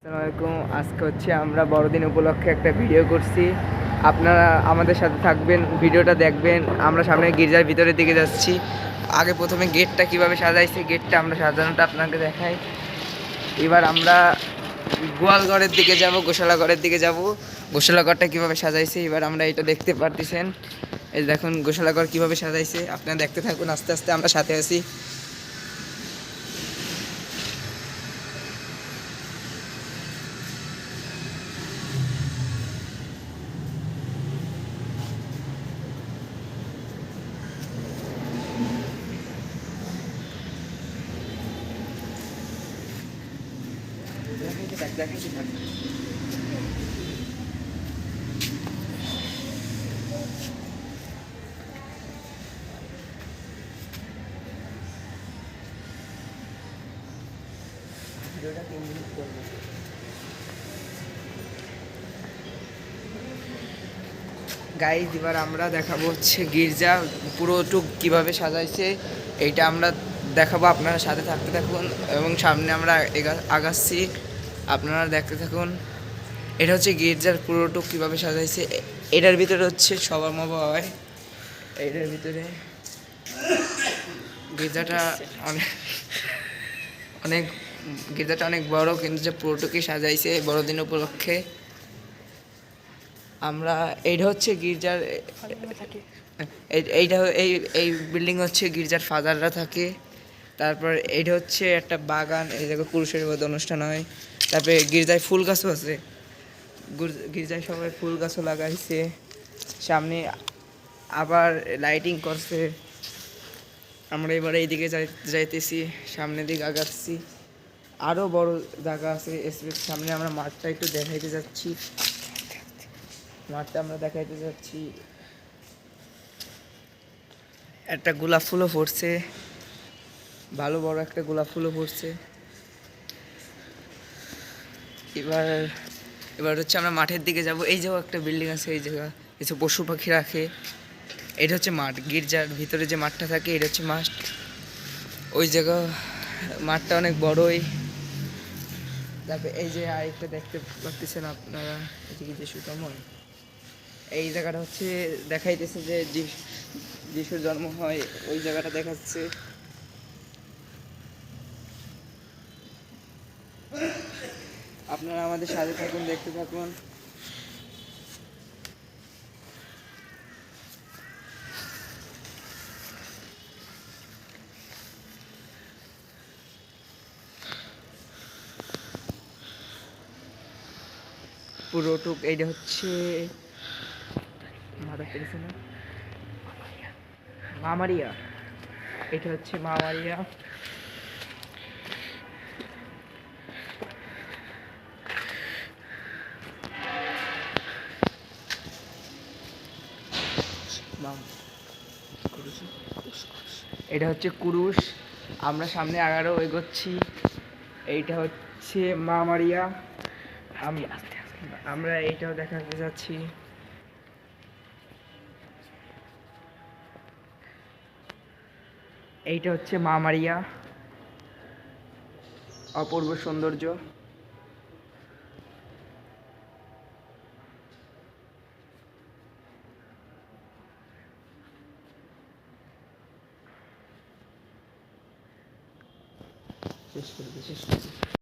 আসসালামাইকুম। আজকে হচ্ছে আমরা বড়দিন উপলক্ষে একটা ভিডিও করছি। আপনারা আমাদের সাথে থাকবেন, ভিডিওটা দেখবেন। আমরা সামনে গির্জার ভিতরের দিকে যাচ্ছি। আগে প্রথমে গেটটা কিভাবে সাজাইছে, গেটটা আমরা সাজানোটা আপনাকে দেখাই। এবার আমরা গোয়ালঘরের দিকে যাব, গোশালাঘরের দিকে যাব। গোশালাঘরটা কিভাবে সাজাইছে এবার আমরা এটা দেখতে পারতেছেন। এই দেখুন গোশালাঘর কিভাবে সাজাইছে, আপনারা দেখতে থাকুন। আস্তে আস্তে আমরা সাথে আছি। গাইজ এবার আমরা দেখাবো হচ্ছে গির্জা পুরোটুক কিভাবে সাজাইছে, এইটা আমরা দেখাবো। আপনারা সাথে থাকতে থাকুন এবং সামনে আমরা আগাচ্ছি, আপনারা দেখতে থাকুন। এটা হচ্ছে গির্জার পুরোটুক কিভাবে সাজাইছে। এটার ভিতরে হচ্ছে সবার মবা হয়। এইটার ভিতরে গির্জাটা অনেক অনেক গির্জাটা অনেক বড়, কিন্তু যে পুরোটুকুই সাজাইছে বড়দিন উপলক্ষে। আমরা এইটা হচ্ছে গির্জার, এইটা এই এই বিল্ডিং হচ্ছে গির্জার ফাদাররা থাকে। তারপর এইটা হচ্ছে একটা বাগান, এই জায়গায় পুরুষের মধ্যে অনুষ্ঠান হয়। তারপরে গির্জায় ফুল গাছও আছে, গির্জায় সবাই ফুল গাছও লাগাইছে। সামনে আবার লাইটিং করছে। আমরা এবার এইদিকে যাইতেছি, সামনের দিকে আগাচ্ছি। আরও বড় জায়গা আছে সামনে। আমরা মাঠটা একটু দেখাইতে যাচ্ছি, মাঠটা আমরা দেখাইতে যাচ্ছি। একটা গোলাপ ফুলও ফুটছে, ভালো বড় একটা গোলাপ ফুলও ফুটছে। এবার এবার হচ্ছে আমরা মাঠের দিকে যাব। এই জায়গায় একটা বিল্ডিং আছে, এই জায়গা কিছু পশু পাখি রাখে। এটা হচ্ছে মাঠ, গির্জার ভিতরে যে মাঠটা থাকে এটা হচ্ছে মাঠ। ওই জায়গা মাঠটা অনেক বড়ই। তারপরে এই যে আরেকটা দেখতে পাচ্ছেন আপনারা, এদিকে যে সুতময়, এই জায়গাটা হচ্ছে দেখাইতেছে যে যিশুর জন্ম হয়, ওই জায়গাটা দেখাচ্ছে। আপনারা আমাদের সাথে থাকুন, দেখতে থাকুন। পুরোটুক এইটা হচ্ছে মামারিয়া, এটা হচ্ছে মামারিয়া। এটা হচ্ছে কুরুশ। আমরা সামনে আগারও এগোচ্ছি। এইটা হচ্ছে মা মারিয়া। আমরা এইটাও দেখাতে যাচ্ছি। এইটা হচ্ছে মা মারিয়া, অপূর্ব সৌন্দর্য। শেষ করে